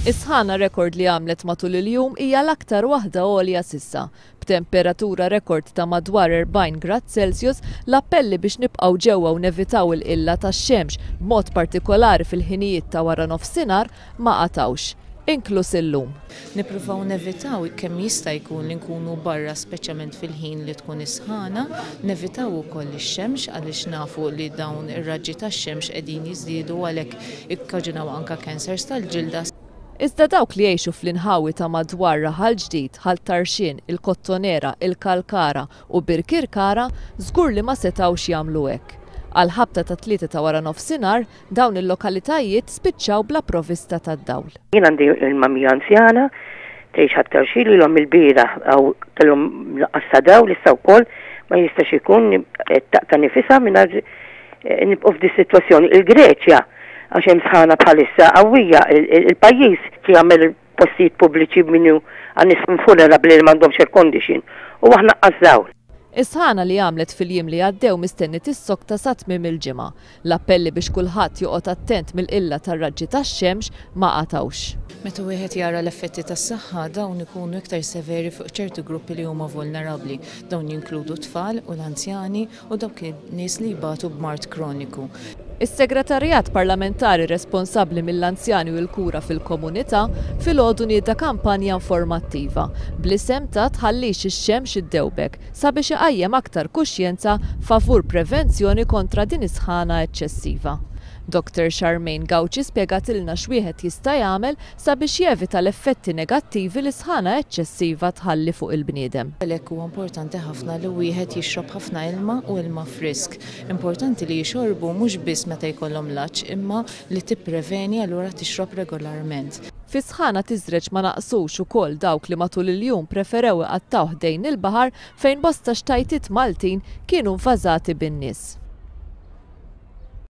Is-sħana rekord li għamlet matul il-jum hija l-aktar waħda għolja sissa. B'temperatura rekord ta' madwar 40 grad Celsius, l-appelli biex nibqgħu ġewwa u nevitaw il-qilla tax-xemx b'mod partikolari fil-ħinijiet ta' wara nofsinhar ma qatawx, inkluż illum. Nippruvaw nevitaw kemm jista' jkun li nkunu barra speċjalment fil-ħin li tkun is-sħana, nevitaw ukoll ix-xemx għaliex nafu li dawn ir-raġġi tax-xemx qegħdin jiżdiedu għalhekk ikkaġunaw anke cancers tal-ġilda. Iżda dawk li jgħixu fl-inħawi ta' madwar Raħal Ġdid, Ħal Tarxien, il-Kottonera, il-Kalkara u Birkirkara żgur li ma setgħux jagħmlu hekk. Għal-ħabta ta' 3 ta' wara nofsinhar, dawn il-lokalitajiet spiċċaw bla provvista tad-dawl. Jien għandi il-mamija anzjana, tgħix Ħal Tarxien li l-hom il-bira aw kellhom laqas dawl issa wkoll ma jistax ikun taqta' nifisha mingħajr nibqgħu f'di sitwazzjoni. Il-Greċja għax hemm sħana bħalissa qawwija il-pajjiż li jagħmel postijiet pubbliċi minnu għan-nies vulnerabbli li m'għandhomx air condition u aħna qasdaw. Is-sħana li għamlet fil-jiem li għaddew mistenni tissokta sa tmiem il-ġimgħa. L-appelli biex kulħadd joqgħod attent mill-qilla tar-raġġi tax-xemx ma qatawx. Meta wieħed jara l-effetti tas-saħħa dawn ikunu iktar severi fuq ċerti gruppi li huma vulnerabbli. Dawn jinkludu t-tfal u l-anzjani u dawk in-nies li jbatu b'mart kroniku. Is-Segretarjat Parlamentari responsabbli mill-anzjani u l-kura fil-komunità filgħodu nieda kampanja informattiva bl-isem ta' tħallix ix-xemx iddewbek sabiex iqajjem aktar kuxjenza favur prevenzjoni kontra din is-sħana eċċessiva. Dr. Charmaine Gawci spjegatilna x'wieħed jista' jagħmel sabiex jevita l-effetti negattivi li sħana eċċessiva tħalli fuq il-bniedem. Għalhekk huwa importanti ħafna li wieħed jixrob ħafna ilma u ilma frisk. Importanti li jxorbu mhux biss meta jkollhom laċċ imma li tippreveni allura tixrob regolarment. Fi sħana tiżreġ ma naqsux ukoll dawk li matul il-jum preferew iqattaw ħdejn il-baħar fejn bosta xtajtit Maltin kienu nfażati bin-nies.